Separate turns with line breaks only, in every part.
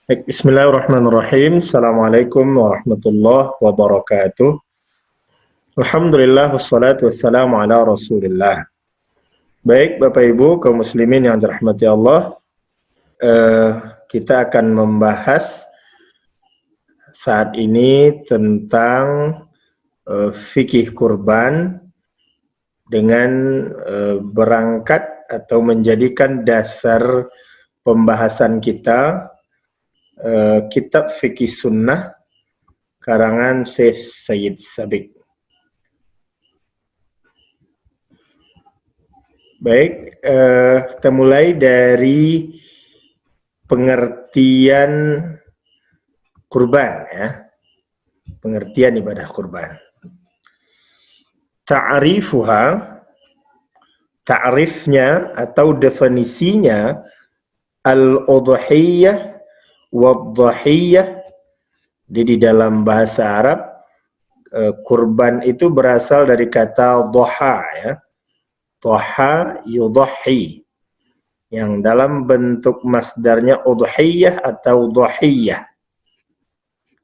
Baik, bismillahirrahmanirrahim. Assalamualaikum warahmatullahi wabarakatuh. Alhamdulillah wassalatu wassalamu ala Rasulillah. Baik, Bapak Ibu kaum muslimin yang dirahmati Allah, eh, kita akan membahas saat ini tentang fikih kurban dengan berangkat atau menjadikan dasar pembahasan kita kitab fikih sunnah karangan Syekh Sayyid Sabiq. Baik, kita mulai dari pengertian kurban ya. Pengertian ibadah kurban. Ta'rifnya atau definisinya al-udhiyah wad-dhahiyah. Jadi di dalam bahasa Arab kurban itu berasal dari kata dhaha ya. Dhaha yudhahi, yang dalam bentuk masdarnya udhiyah atau dhahiyah.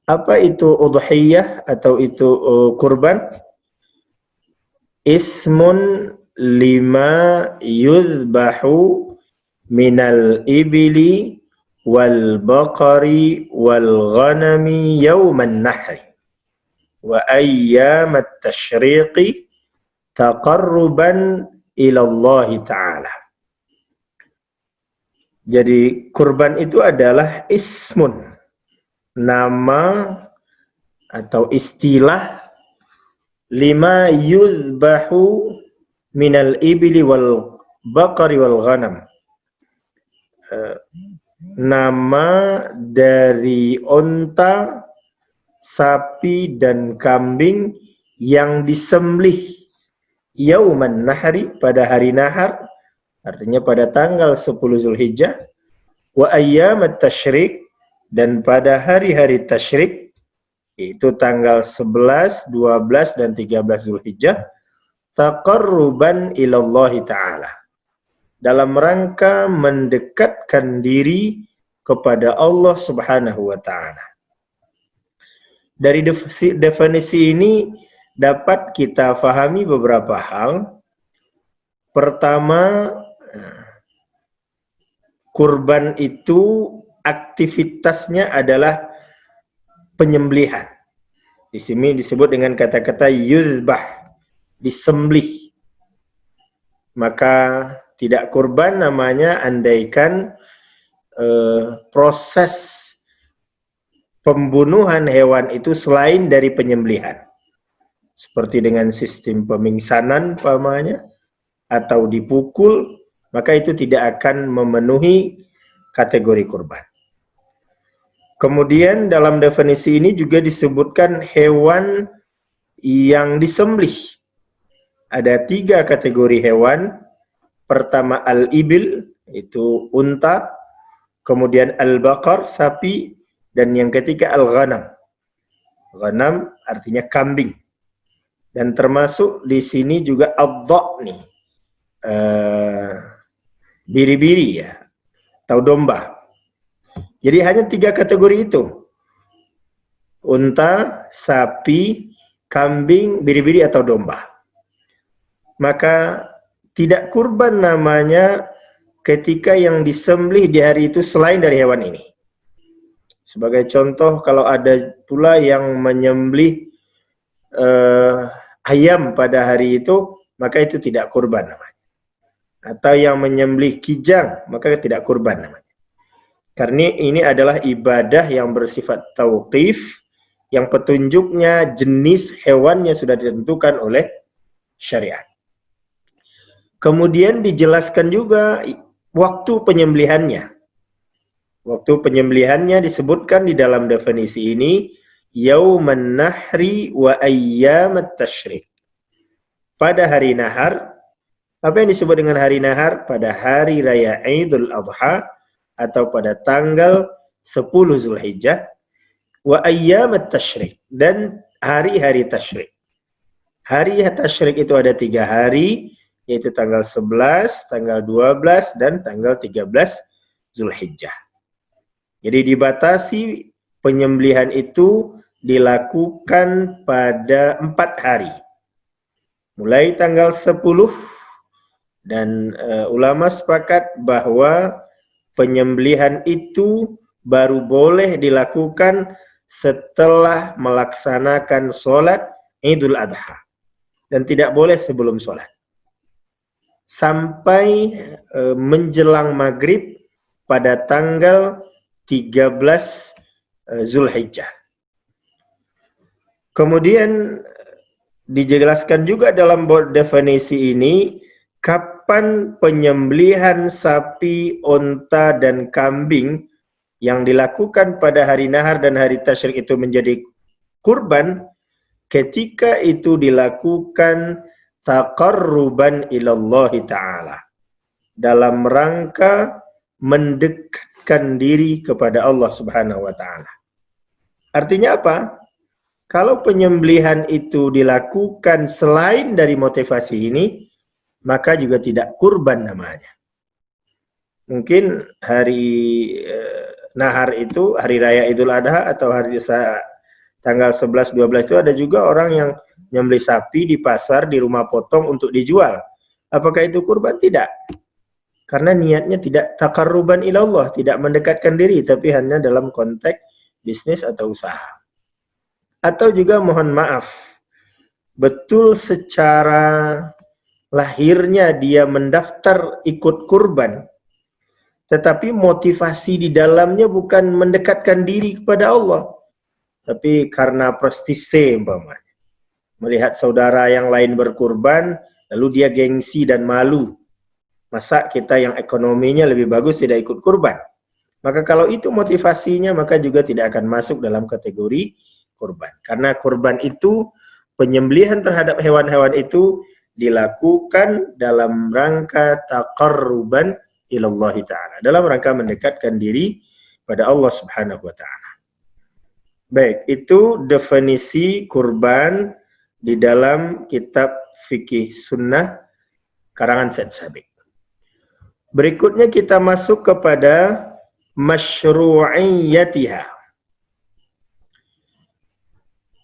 Apa itu udhiyah atau itu kurban? Ismun lima yudhbahu minal ibili wal baqari wal ghanami yawman nahri wa ayyamat tashriqi taqarruban ilallahi ta'ala. Jadi kurban itu adalah ismun, nama atau istilah lima yuzbahu minal ibli wal baqari wal ghanam. Nama dari onta, sapi dan kambing yang disembelih yauman nahri, pada hari nahar, artinya pada tanggal 10 Zulhijjah, wa ayyamat tasyrik, dan pada hari-hari tasyrik, yaitu tanggal 11, 12, dan 13 Zulhijjah, taqarruban ilallahi ta'ala, dalam rangka mendekatkan diri kepada Allah Subhanahu wa ta'ala. Dari definisi ini dapat kita fahami beberapa hal. Pertama, kurban itu aktivitasnya adalah penyembelihan. Di sini disebut dengan kata-kata yuzbah, disembelih. Maka tidak kurban namanya andaikan proses pembunuhan hewan itu selain dari penyembelihan. Seperti dengan sistem pemingsanan pamannya, atau dipukul, maka itu tidak akan memenuhi kategori kurban. Kemudian dalam definisi ini juga disebutkan hewan yang disembelih. Ada 3 kategori hewan. Pertama al-ibil, itu unta, kemudian al-baqar, sapi, dan yang ketiga al-ghanam. Ghanam artinya kambing. Dan termasuk di sini juga ad-dha'ni, biri-biri ya, atau domba. Jadi hanya 3 kategori itu. Unta, sapi, kambing, biri-biri atau domba. Maka tidak kurban namanya ketika yang disembelih di hari itu selain dari hewan ini. Sebagai contoh, kalau ada pula yang menyembelih ayam pada hari itu, maka itu tidak kurban namanya. Atau yang menyembelih kijang, maka tidak kurban namanya. Karena ini adalah ibadah yang bersifat tauqif, yang petunjuknya jenis hewannya sudah ditentukan oleh syariat. Kemudian dijelaskan juga waktu penyembelihannya. Waktu penyembelihannya disebutkan di dalam definisi ini, yauman nahri wa ayyamat tasyrik. Pada hari nahar. Apa yang disebut dengan hari nahar? Pada hari raya Idul Adha atau pada tanggal 10 Zulhijjah, wa ayyamat tasyrik, dan hari-hari tasyrik. Hari tasyrik itu ada 3 hari, yaitu tanggal 11, tanggal 12, dan tanggal 13 Zulhijjah. Jadi dibatasi penyembelihan itu dilakukan pada 4 hari. Mulai tanggal 10 dan ulama sepakat bahwa penyembelihan itu baru boleh dilakukan setelah melaksanakan sholat Idul Adha dan tidak boleh sebelum sholat sampai menjelang maghrib pada tanggal 13 Zulhijjah. Kemudian dijelaskan juga dalam definisi ini kapan penyembelihan sapi, onta, dan kambing yang dilakukan pada hari nahar dan hari tasyrik itu menjadi kurban ketika itu dilakukan taqarruban ilallahi ta'ala dalam rangka mendekatkan diri kepada Allah Subhanahu wa ta'ala. Artinya apa? Kalau penyembelihan itu dilakukan selain dari motivasi ini, maka juga tidak kurban namanya. Mungkin hari nahar itu, hari raya Idul Adha atau hari tanggal 11-12 itu ada juga orang yang nyembelih sapi di pasar, di rumah potong untuk dijual. Apakah itu kurban? Tidak. Karena niatnya tidak taqarruban ilallah, tidak mendekatkan diri, tapi hanya dalam konteks bisnis atau usaha. Atau juga mohon maaf, betul secara lahirnya dia mendaftar ikut kurban, tetapi motivasi di dalamnya bukan mendekatkan diri kepada Allah, tapi karena prestise umpamanya. Melihat saudara yang lain berkurban, lalu dia gengsi dan malu. Masa kita yang ekonominya lebih bagus tidak ikut kurban? Maka kalau itu motivasinya, maka juga tidak akan masuk dalam kategori kurban. Karena kurban itu, penyembelihan terhadap hewan-hewan itu dilakukan dalam rangka taqarruban ilallahi ta'ala, dalam rangka mendekatkan diri pada Allah Subhanahu wa ta'ala. Baik, itu definisi kurban di dalam kitab fikih sunnah karangan Said Sabiq. Berikutnya kita masuk kepada masyru'iyyatiha.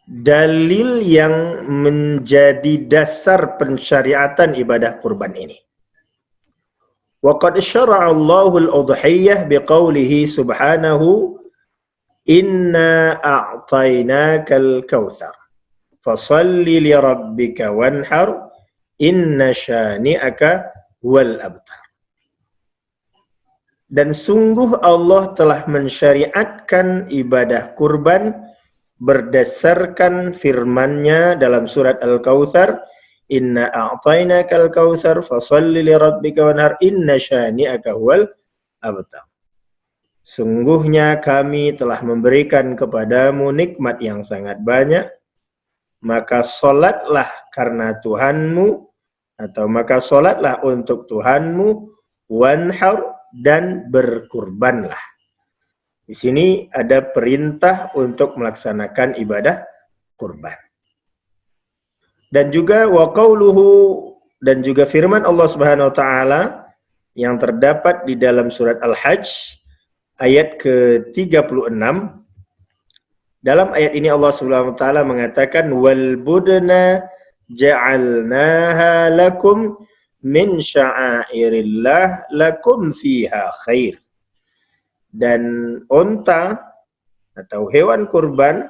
Dalil yang menjadi dasar pensyariatan ibadah kurban ini. Wa qad syara'a Allahu al-udhiyyah biqaulihi subhanahu inna a'tainakal kautsar fashalli li rabbika wanhar inna syani'aka wal abtar. Dan sungguh Allah telah mensyariatkan ibadah kurban berdasarkan firman-Nya dalam surat Al-Kautsar, inna a'tainakal kautsar fashalli li rabbika wanhar inna syani'aka wal abtar. Sungguhnya kami telah memberikan kepadamu nikmat yang sangat banyak, maka salatlah karena Tuhanmu, atau maka salatlah untuk Tuhanmu, wanhar, dan berkurbanlah. Di sini ada perintah untuk melaksanakan ibadah kurban. Dan juga wa qauluhu, dan juga firman Allah Subhanahu wa taala yang terdapat di dalam surat Al-Hajj ayat ke-36. Dalam ayat ini Allah Subhanahu wa taala mengatakan wal budna ja'alnaha lakum min sya'airillah lakum fiha khair. Dan onta atau hewan kurban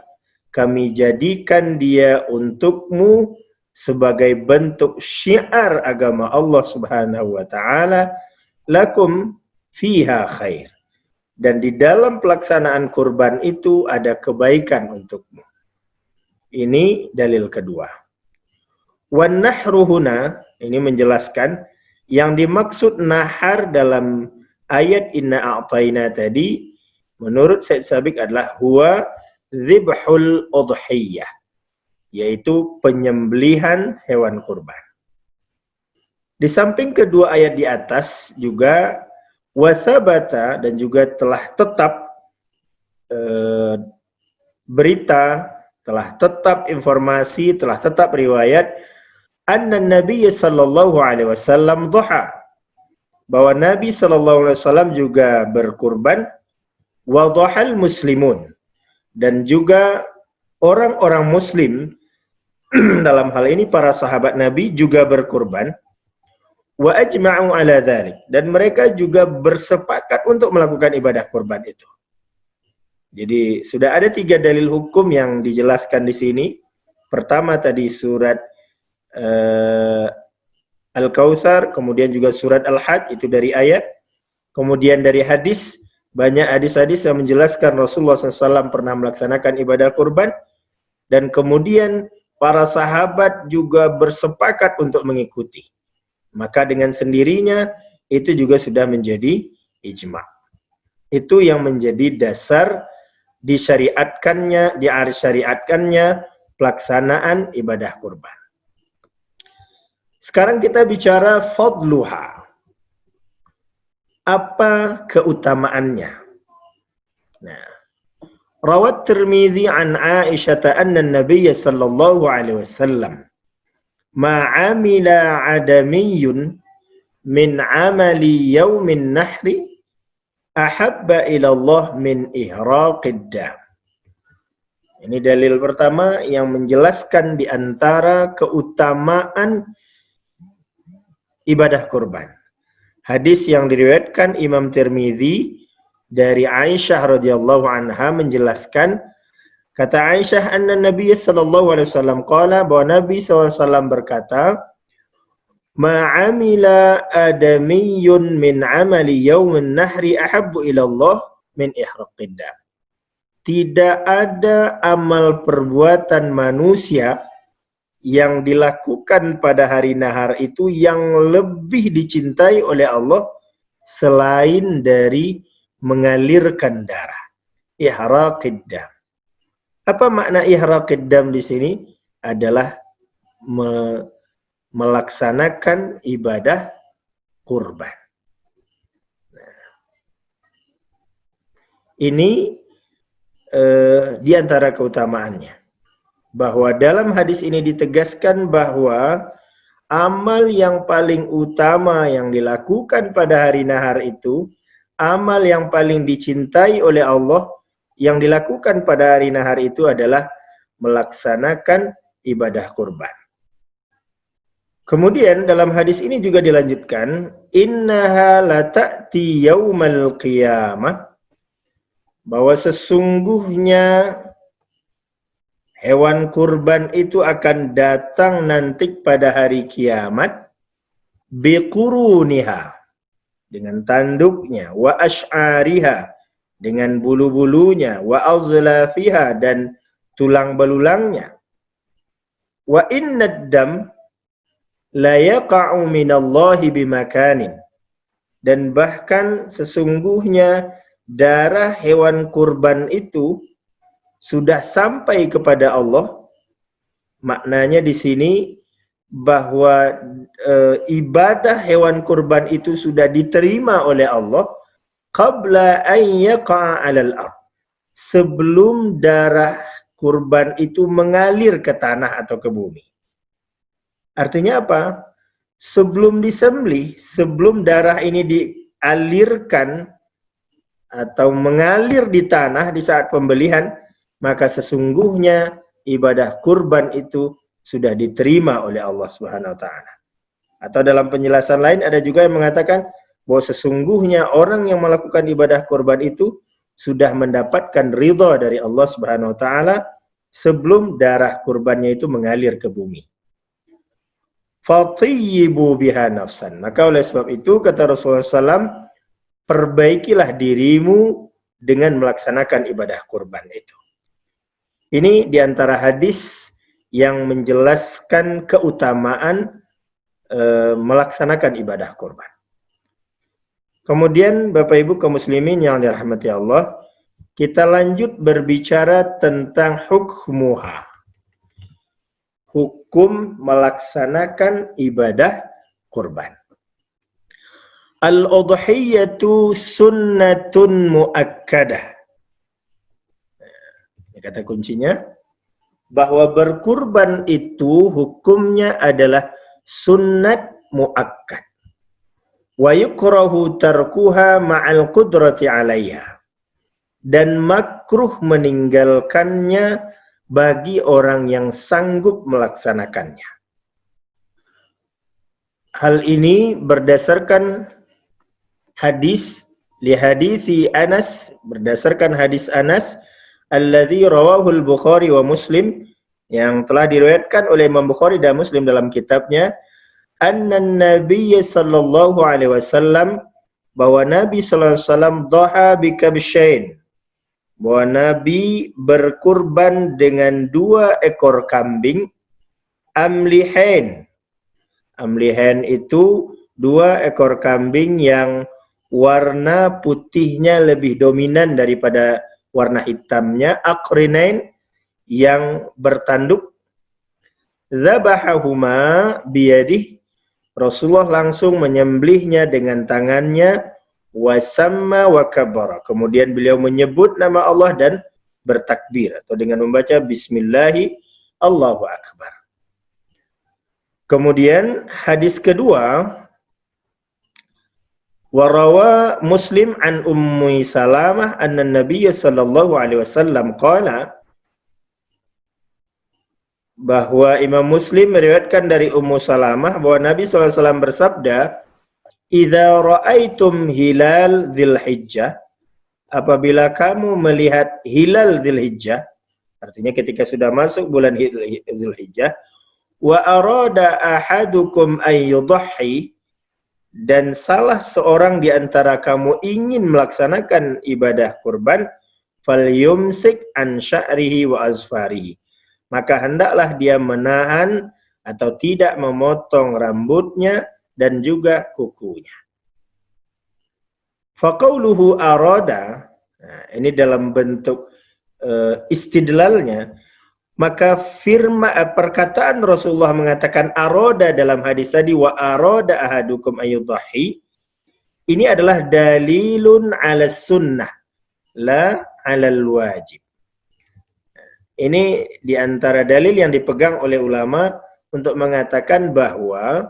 kami jadikan dia untukmu sebagai bentuk syiar agama Allah Subhanahu wa taala, lakum fiha khair. Dan di dalam pelaksanaan kurban itu ada kebaikan untukmu. Ini dalil kedua. Wan nahruhuna, ini menjelaskan yang dimaksud nahar dalam ayat inna a'tayna tadi menurut Said Sabiq adalah huwa dzibhul udhiyyah, yaitu penyembelihan hewan kurban. Di samping kedua ayat di atas juga wasabata, dan juga telah tetap berita, telah tetap informasi, telah tetap riwayat anna Nabi sallallahu alaihi wasallam duha, bahwa Nabi sallallahu alaihi wasallam juga berkurban wadhahal muslimun, dan juga orang-orang muslim dalam hal ini para sahabat Nabi juga berkurban, wa ajma'u ala dzalik, dan mereka juga bersepakat untuk melakukan ibadah kurban itu. Jadi sudah ada 3 dalil hukum yang dijelaskan di sini. Pertama tadi surat Al-Kautsar, kemudian juga surat Al-Hajj, itu dari ayat. Kemudian dari hadis, banyak hadis-hadis yang menjelaskan Rasulullah SAW pernah melaksanakan ibadah kurban, dan kemudian para sahabat juga bersepakat untuk mengikuti. Maka dengan sendirinya itu juga sudah menjadi ijma'. Itu yang menjadi dasar disyariatkannya pelaksanaan ibadah kurban. Sekarang kita bicara fadluha. Apa keutamaannya? Nah, rawat Tirmidzi an Aisyah anna an-nabiy sallallahu alaihi wasallam ma 'amila 'adamiyyun min 'amali yaumin nahri ahabba ila Allah min ihraqid dam. Ini dalil pertama yang menjelaskan di antara keutamaan ibadah kurban. Hadis yang diriwayatkan Imam Tirmidzi dari Aisyah radhiyallahu anha menjelaskan, kata Aisyah, anna Nabi sallallahu alaihi wasallam qala, bahwa Nabi SAW berkata, ma'amila adamiyyun min amali yaumin nahri ahabbu ila Allah min ihraqid dam. Tidak ada amal perbuatan manusia yang dilakukan pada hari nahar itu yang lebih dicintai oleh Allah selain dari mengalirkan darah. Ihraqid dam. Apa makna ihraqid dam di sini? Adalah melaksanakan ibadah kurban. Nah, ini di antara keutamaannya, bahwa dalam hadis ini ditegaskan bahwa amal yang paling utama yang dilakukan pada hari nahar itu, amal yang paling dicintai oleh Allah yang dilakukan pada hari nahar itu adalah melaksanakan ibadah kurban. Kemudian dalam hadis ini juga dilanjutkan, innaha la ta'ti yaumal qiyamah, bahwa sesungguhnya hewan kurban itu akan datang nanti pada hari kiamat, biquruniha, dengan tanduknya, wa ash'ariha, dengan bulu-bulunya, wa azlafiha, dan tulang belulangnya, wa innad dam la yaqa'u minallahi bimakanin, dan bahkan sesungguhnya darah hewan kurban itu sudah sampai kepada Allah. Maknanya di sini bahwa ibadah hewan kurban itu sudah diterima oleh Allah qabla an yaqa'a 'alal ardh, sebelum darah kurban itu mengalir ke tanah atau ke bumi. Artinya apa? Sebelum disembelih, sebelum darah ini dialirkan atau mengalir di tanah di saat pembelihan, maka sesungguhnya ibadah kurban itu sudah diterima oleh Allah Subhanahu wa taala. Atau dalam penjelasan lain ada juga yang mengatakan bahwa sesungguhnya orang yang melakukan ibadah kurban itu sudah mendapatkan ridha dari Allah Subhanahu wa taala sebelum darah kurbannya itu mengalir ke bumi. Fatayyibu biha nafsan. Maka oleh sebab itu kata Rasulullah SAW, perbaikilah dirimu dengan melaksanakan ibadah kurban itu. Ini diantara hadis yang menjelaskan keutamaan melaksanakan ibadah kurban. Kemudian Bapak Ibu kaum muslimin yang dirahmati Allah, kita lanjut berbicara tentang hukmuha. Hukum melaksanakan ibadah kurban. Al-udhiyatu sunnatun muakkadah. Ini kata kuncinya, bahwa berkurban itu hukumnya adalah sunnat muakkad. Wa yukrahu tarkuha ma'al qudrati 'alaiha. dan makruh meninggalkannya bagi orang yang sanggup melaksanakannya. Hal ini berdasarkan hadis hadisi Anas, berdasarkan hadis Anas alladzi rawahu al-Bukhari wa Muslim, yang telah diriwayatkan oleh Imam Bukhari dan Muslim dalam kitabnya, anna Nabiy sallallahu alaihi wasallam, bahwa Nabi sallallahu alaihi wasallam dhaha bi kabshain, bahwa Nabi berkurban dengan 2 ekor kambing, amlihain. Amlihain itu 2 ekor kambing yang warna putihnya lebih dominan daripada warna hitamnya, aqrinain, yang bertanduk. Zabahahuma biyadih, Rasulullah langsung menyembelihnya dengan tangannya, wasamma wa kabbara, kemudian beliau menyebut nama Allah dan bertakbir, atau dengan membaca bismillahi Allahu akbar. Kemudian hadis kedua, warawa Muslim an Ummi Salamah anna Nabiy sallallahu alaihi wasallam qala, bahwa Imam Muslim meriwayatkan dari Ummu Salamah bahwa Nabi sallallahu alaihi wasallam bersabda, idza ra'aitum hilal Dzulhijjah, apabila kamu melihat hilal Dzulhijjah, artinya ketika sudah masuk bulan Dzulhijjah, wa arada ahadukum ay yudhi, dan salah seorang di antara kamu ingin melaksanakan ibadah kurban, falyumsik an sya'rihi wa azfarihi, maka hendaklah dia menahan atau tidak memotong rambutnya dan juga kukunya. Faqauluhu arada, nah, ini dalam bentuk istidlalnya, maka perkataan Rasulullah mengatakan arada dalam hadis tadi, wa arada ahadukum ayyudhi, ini adalah dalilun ala sunnah la ala wajib. Ini diantara dalil yang dipegang oleh ulama untuk mengatakan bahwa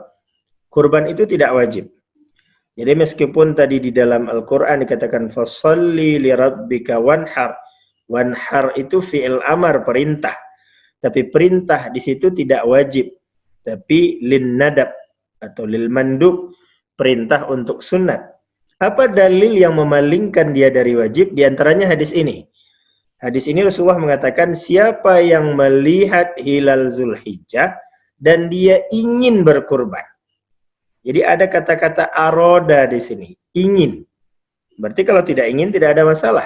kurban itu tidak wajib. Jadi meskipun tadi di dalam Al-Quran dikatakan fasalli li rabbika wanhar, wanhar itu fi'il amar, perintah. Tapi perintah di situ tidak wajib, tapi lin nadab atau lil mandub, perintah untuk sunat. Apa dalil yang memalingkan dia dari wajib? Di antaranya hadis ini. Hadis ini Rasulullah mengatakan, siapa yang melihat hilal Dzulhijjah dan dia ingin berkurban. Jadi ada kata-kata aroda di sini, ingin. Berarti kalau tidak ingin tidak ada masalah.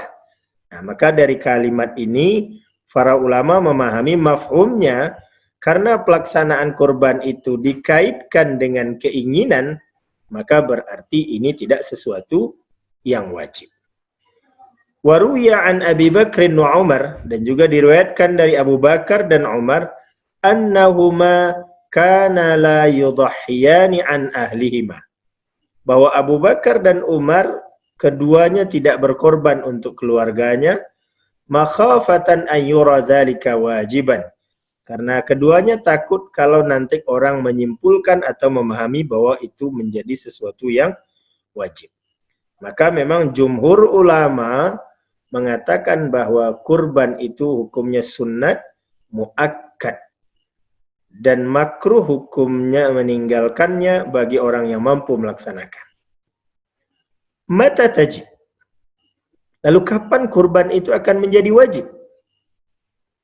Nah, maka dari kalimat ini para ulama memahami mafhumnya, karena pelaksanaan kurban itu dikaitkan dengan keinginan, maka berarti ini tidak sesuatu yang wajib. Waruya an Abi Bakr wa Umar, dan juga diriwayatkan dari Abu Bakar dan Umar, annahuma kana la yudhhiyani an ahlihima, bahwa Abu Bakar dan Umar keduanya tidak berkorban untuk keluarganya, makhafatan an yura dzalika wajiban, karena keduanya takut kalau nanti orang menyimpulkan atau memahami bahwa itu menjadi sesuatu yang wajib. Maka memang jumhur ulama mengatakan bahwa kurban itu hukumnya sunnat muakkad, dan makruh hukumnya meninggalkannya bagi orang yang mampu melaksanakan. Mata tajib, lalu kapan kurban itu akan menjadi wajib?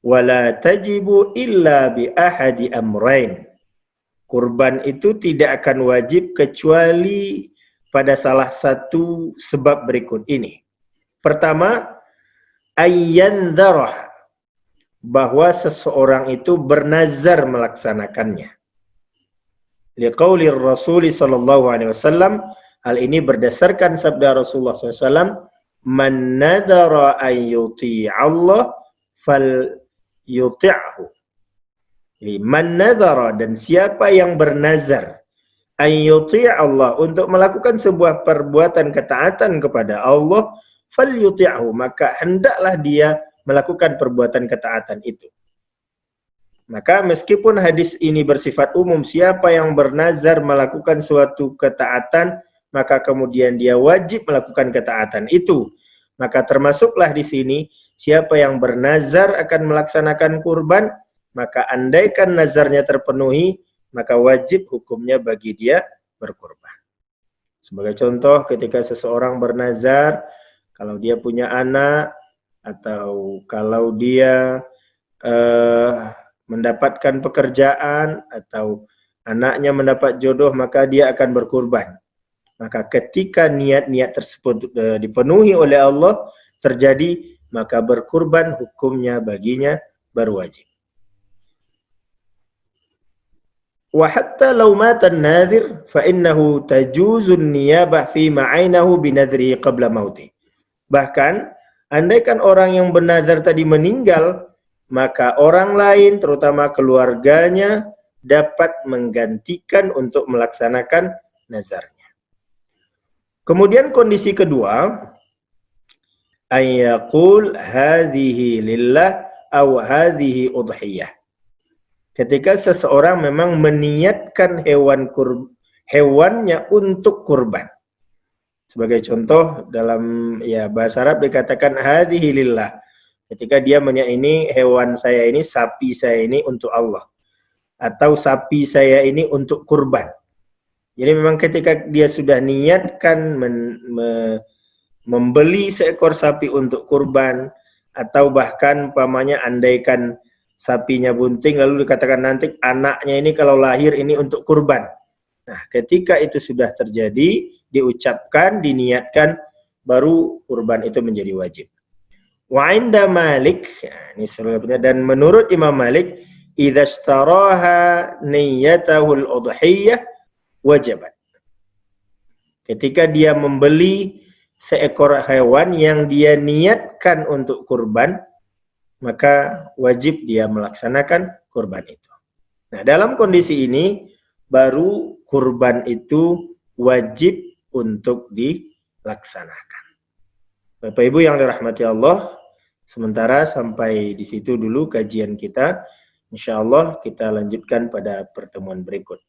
Wala tajibu illa bi ahadi amrain, kurban itu tidak akan wajib kecuali pada salah satu sebab berikut ini. Pertama, ayyandarah, bahwa seseorang itu bernazar melaksanakannya. Liqauli Rasul sallallahu alaihi wasallam, hal ini berdasarkan sabda Rasulullah SAW, man nadara ay yuti' Allah fal yuti'hu. Jadi man nadara, dan siapa yang bernazar ay yuti' Allah, untuk melakukan sebuah perbuatan ketaatan kepada Allah, fal yuti'hu, maka hendaklah dia melakukan perbuatan ketaatan itu. Maka meskipun hadis ini bersifat umum, siapa yang bernazar melakukan suatu ketaatan, maka kemudian dia wajib melakukan ketaatan itu. Maka termasuklah di sini siapa yang bernazar akan melaksanakan kurban, maka andaikan nazarnya terpenuhi, maka wajib hukumnya bagi dia berkurban. Sebagai contoh, ketika seseorang bernazar, kalau dia punya anak, atau kalau dia mendapatkan pekerjaan, atau anaknya mendapat jodoh, maka dia akan berkurban. Maka ketika niat-niat tersebut dipenuhi oleh Allah, terjadi, maka berkurban hukumnya baginya berwajib. Wa hatta law mata an-nadhir fa innahu tajuzu an-niyabah fi ma'ainahu binadrihi qabla mauti. Bahkan andaikan orang yang bernazar tadi meninggal, maka orang lain terutama keluarganya dapat menggantikan untuk melaksanakan nazarnya. Kemudian kondisi kedua, ayyaqul hadhihi lillah aw hadhihi udhiyah. Ketika seseorang memang meniatkan hewannya untuk kurban. Sebagai contoh dalam bahasa Arab dikatakan hadhihi lillah. Ketika dia meniat ini hewan saya ini, sapi saya ini untuk Allah. Atau sapi saya ini untuk kurban. Jadi memang ketika dia sudah niatkan membeli seekor sapi untuk kurban, atau bahkan umpamanya andaikan sapinya bunting lalu dikatakan nanti anaknya ini kalau lahir ini untuk kurban. Nah, ketika itu sudah terjadi, diucapkan, diniatkan, baru kurban itu menjadi wajib. Wa inda Malik, ini selanjutnya, dan menurut Imam Malik, idza ishtaraha niyyatahu al-udhiyah wajibat. Ketika dia membeli seekor hewan yang dia niatkan untuk kurban, maka wajib dia melaksanakan kurban itu. Nah, dalam kondisi ini baru kurban itu wajib untuk dilaksanakan. Bapak Ibu yang dirahmati Allah, sementara sampai di situ dulu kajian kita. Insyaallah kita lanjutkan pada pertemuan berikut.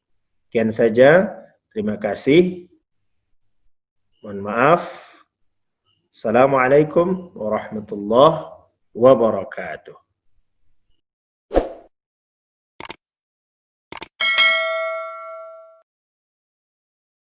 Sekian saja. Terima kasih. Mohon maaf. Assalamualaikum warahmatullahi wabarakatuh.